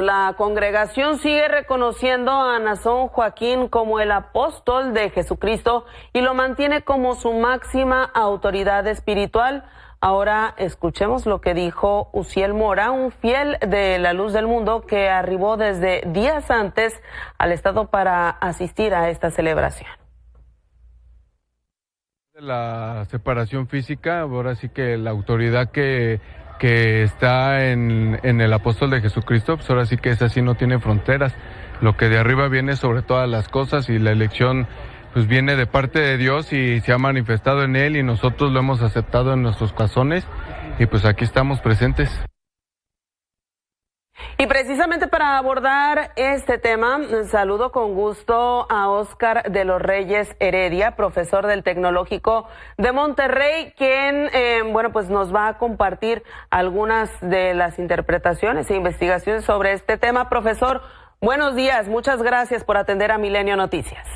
La congregación sigue reconociendo a Nazón Joaquín como el apóstol de Jesucristo y lo mantiene como su máxima autoridad espiritual. Ahora escuchemos lo que dijo Uziel Mora, un fiel de la Luz del Mundo que arribó desde días antes al estado para asistir a esta celebración. La separación física, ahora sí que la autoridad que está en el apóstol de Jesucristo, pues ahora sí que esa sí no tiene fronteras. Lo que de arriba viene sobre todas las cosas y la elección pues viene de parte de Dios y se ha manifestado en él y nosotros lo hemos aceptado en nuestros corazones y pues aquí estamos presentes. Y precisamente para abordar este tema, saludo con gusto a Óscar de los Reyes Heredia, profesor del Tecnológico de Monterrey, quien, pues nos va a compartir algunas de las interpretaciones e investigaciones sobre este tema. Profesor, buenos días, muchas gracias por atender a Milenio Noticias.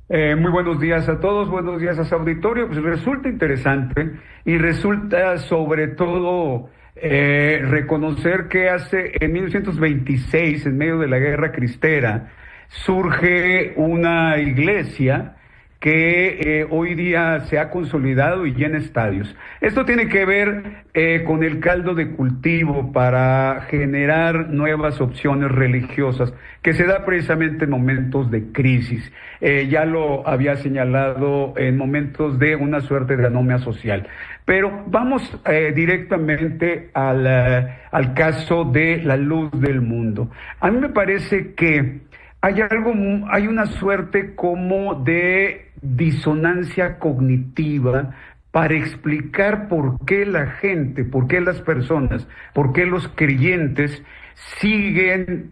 Muy buenos días a todos, buenos días a su auditorio. Pues resulta interesante y resulta sobre todo reconocer que en 1926, en medio de la Guerra Cristera, surge una iglesia que hoy día se ha consolidado y llena estadios. Esto tiene que ver con el caldo de cultivo para generar nuevas opciones religiosas, que se da precisamente en momentos de crisis. Ya lo había señalado en momentos de una suerte de anomia social. Pero vamos directamente al caso de la Luz del Mundo. A mí me parece que hay una suerte como de disonancia cognitiva para explicar por qué la gente, por qué las personas, por qué los creyentes siguen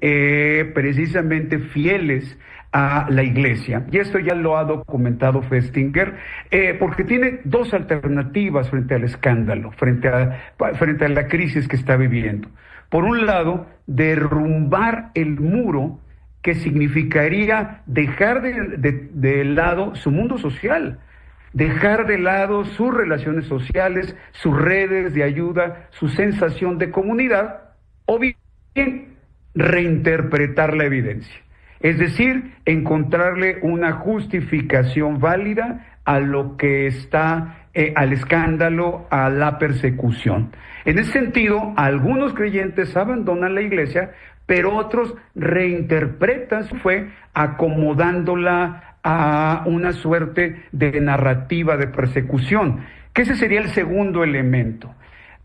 precisamente fieles a la iglesia. Y esto ya lo ha documentado Festinger, porque tiene dos alternativas frente al escándalo, frente a la crisis que está viviendo. Por un lado, derrumbar el muro que significaría dejar de lado su mundo social, dejar de lado sus relaciones sociales, sus redes de ayuda, su sensación de comunidad, o bien reinterpretar la evidencia. Es decir, encontrarle una justificación válida a lo que está, al escándalo, a la persecución. En ese sentido, algunos creyentes abandonan la iglesia, pero otros reinterpretan su fe acomodándola a una suerte de narrativa de persecución, que ese sería el segundo elemento,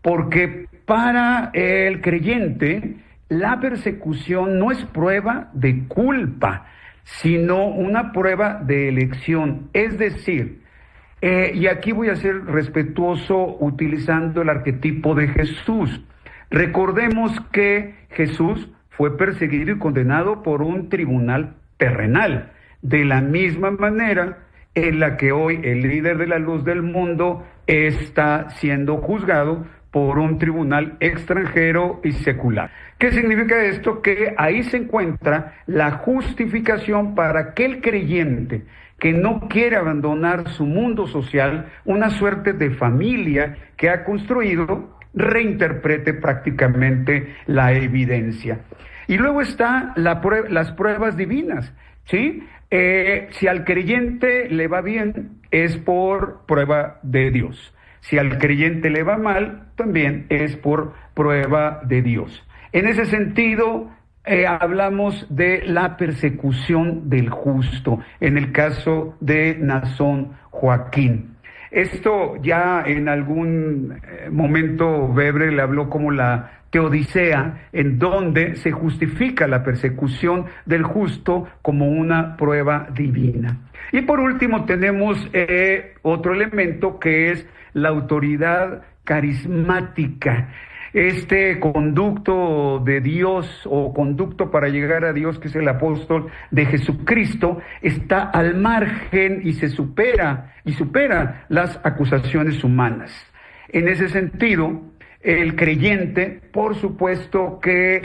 porque para el creyente la persecución no es prueba de culpa, sino una prueba de elección, es decir, y aquí voy a ser respetuoso utilizando el arquetipo de Jesús. Recordemos que Jesús fue perseguido y condenado por un tribunal terrenal, de la misma manera en la que hoy el líder de la Luz del Mundo está siendo juzgado por un tribunal extranjero y secular. ¿Qué significa esto? Que ahí se encuentra la justificación para aquel creyente que no quiere abandonar su mundo social, una suerte de familia que ha construido, reinterprete prácticamente la evidencia. Y luego está las pruebas divinas, ¿sí? Si al creyente le va bien, es por prueba de Dios. Si al creyente le va mal, también es por prueba de Dios. En ese sentido, hablamos de la persecución del justo, en el caso de Nazón Joaquín. Esto ya en algún momento Weber le habló como la teodicea, en donde se justifica la persecución del justo como una prueba divina. Y por último tenemos otro elemento que es la autoridad carismática. Este conducto de Dios o conducto para llegar a Dios, que es el apóstol de Jesucristo, está al margen y supera las acusaciones humanas. En ese sentido, el creyente, por supuesto que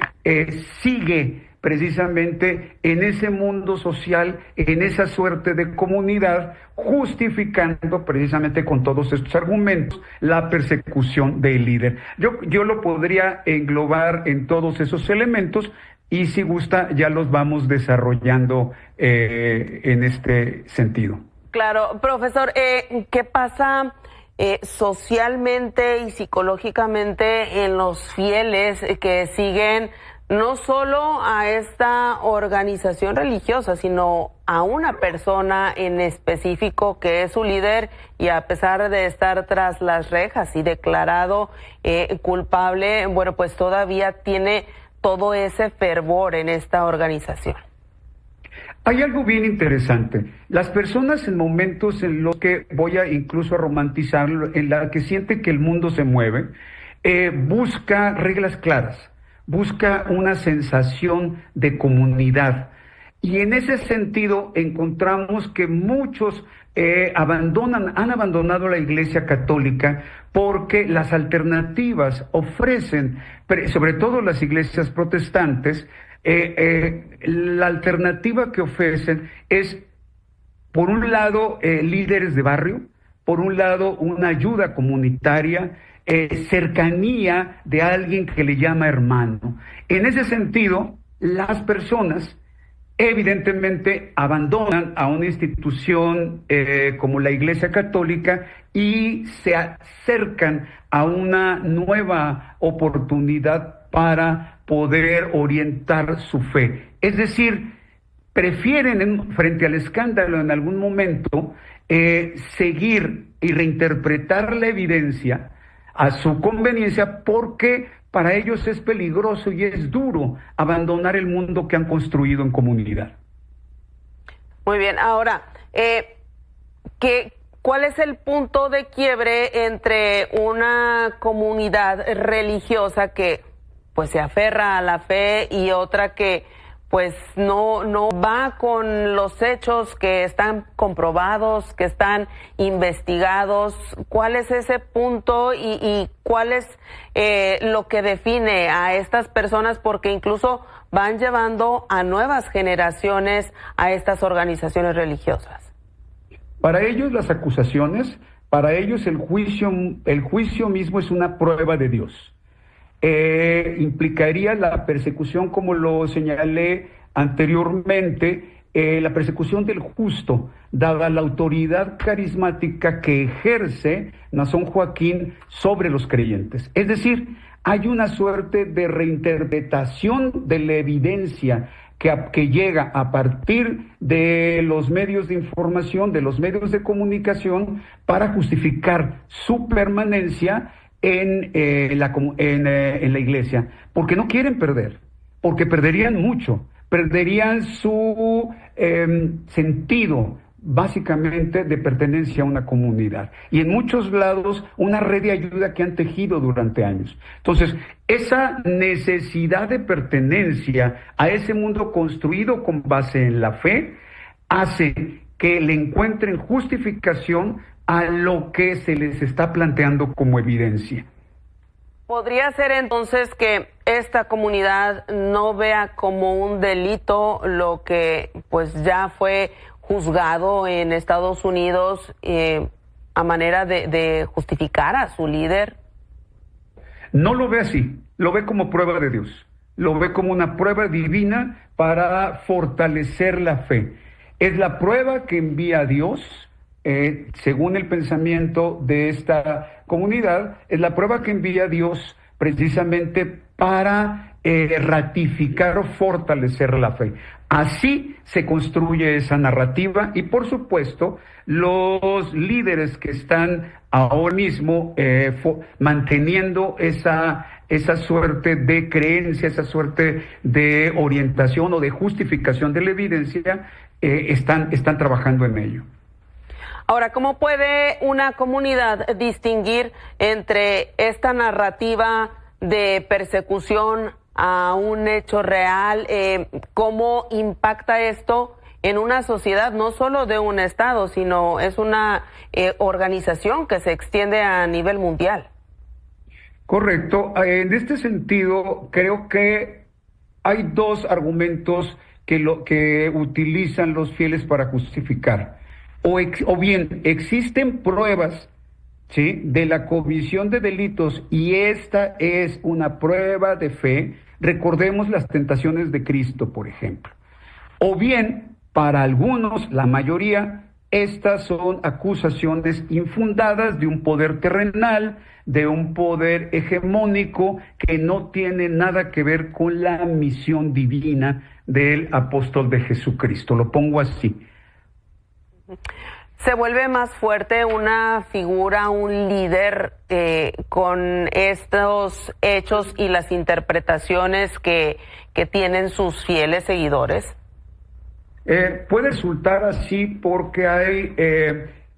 sigue precisamente en ese mundo social, en esa suerte de comunidad, justificando precisamente con todos estos argumentos la persecución del líder. Yo lo podría englobar en todos esos elementos y si gusta ya los vamos desarrollando en este sentido. Claro, profesor, ¿qué pasa socialmente y psicológicamente en los fieles que siguen no solo a esta organización religiosa, sino a una persona en específico que es su líder y a pesar de estar tras las rejas y declarado culpable, bueno, pues todavía tiene todo ese fervor en esta organización? Hay algo bien interesante. Las personas en momentos en los que voy a incluso a romantizarlo, en la que siente que el mundo se mueve, busca reglas claras, busca una sensación de comunidad. Y en ese sentido encontramos que muchos han abandonado la Iglesia Católica porque las alternativas ofrecen, sobre todo las iglesias protestantes, la alternativa que ofrecen es, por un lado, líderes de barrio, por un lado, una ayuda comunitaria, cercanía de alguien que le llama hermano. En ese sentido, las personas evidentemente abandonan a una institución como la Iglesia Católica y se acercan a una nueva oportunidad para poder orientar su fe. Es decir, prefieren frente al escándalo en algún momento seguir y reinterpretar la evidencia a su conveniencia porque para ellos es peligroso y es duro abandonar el mundo que han construido en comunidad. Muy bien, ahora, ¿cuál es el punto de quiebre entre una comunidad religiosa que pues se aferra a la fe y otra que pues no va con los hechos que están comprobados, que están investigados? ¿Cuál es ese punto y cuál es lo que define a estas personas? Porque incluso van llevando a nuevas generaciones a estas organizaciones religiosas. Para ellos las acusaciones, para ellos el juicio mismo es una prueba de Dios. Implicaría la persecución, como lo señalé anteriormente, la persecución del justo, dada la autoridad carismática que ejerce Nazón Joaquín sobre los creyentes. Es decir, hay una suerte de reinterpretación de la evidencia que llega a partir de los medios de información, de los medios de comunicación, para justificar su permanencia en la iglesia, porque no quieren perder, porque perderían mucho, perderían su sentido básicamente de pertenencia a una comunidad y en muchos lados una red de ayuda que han tejido durante años. Entonces, esa necesidad de pertenencia a ese mundo construido con base en la fe hace que le encuentren justificación a lo que se les está planteando como evidencia. ¿Podría ser entonces que esta comunidad no vea como un delito lo que pues ya fue juzgado en Estados Unidos a manera de justificar a su líder? No lo ve así, lo ve como prueba de Dios, lo ve como una prueba divina para fortalecer la fe. Es la prueba que envía Dios. Según el pensamiento de esta comunidad, es la prueba que envía Dios precisamente para ratificar o fortalecer la fe. Así se construye esa narrativa y, por supuesto, los líderes que están ahora mismo manteniendo esa suerte de creencia, esa suerte de orientación o de justificación de la evidencia, están trabajando en ello. Ahora, ¿cómo puede una comunidad distinguir entre esta narrativa de persecución a un hecho real? ¿Cómo impacta esto en una sociedad, no solo de un estado, sino es una organización que se extiende a nivel mundial? Correcto. En este sentido, creo que hay dos argumentos que utilizan los fieles para justificar. O bien existen pruebas, ¿sí?, de la comisión de delitos y esta es una prueba de fe. Recordemos las tentaciones de Cristo, por ejemplo. O bien, para algunos, la mayoría, estas son acusaciones infundadas de un poder terrenal, de un poder hegemónico que no tiene nada que ver con la misión divina del apóstol de Jesucristo. Lo pongo así. ¿Se vuelve más fuerte una figura, un líder con estos hechos y las interpretaciones que tienen sus fieles seguidores? Puede resultar así porque hay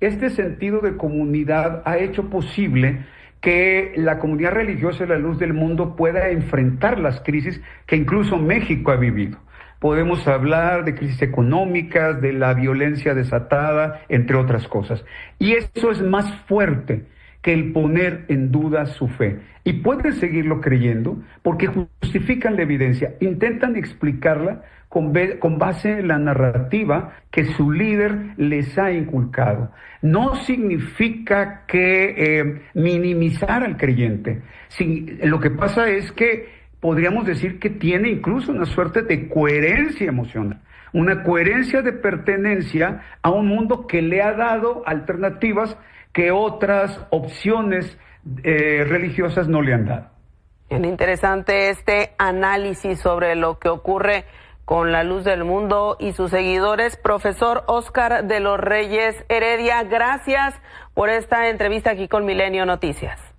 este sentido de comunidad ha hecho posible que la comunidad religiosa de la luz del mundo pueda enfrentar las crisis que incluso México ha vivido. Podemos hablar de crisis económicas, de la violencia desatada, entre otras cosas. Y eso es más fuerte que el poner en duda su fe. Y pueden seguirlo creyendo porque justifican la evidencia, intentan explicarla con base en la narrativa que su líder les ha inculcado. No significa que minimizar al creyente. Lo que pasa es que podríamos decir que tiene incluso una suerte de coherencia emocional, una coherencia de pertenencia a un mundo que le ha dado alternativas que otras opciones religiosas no le han dado. Bien interesante este análisis sobre lo que ocurre con la luz del mundo y sus seguidores. Profesor Óscar de los Reyes Heredia, gracias por esta entrevista aquí con Milenio Noticias.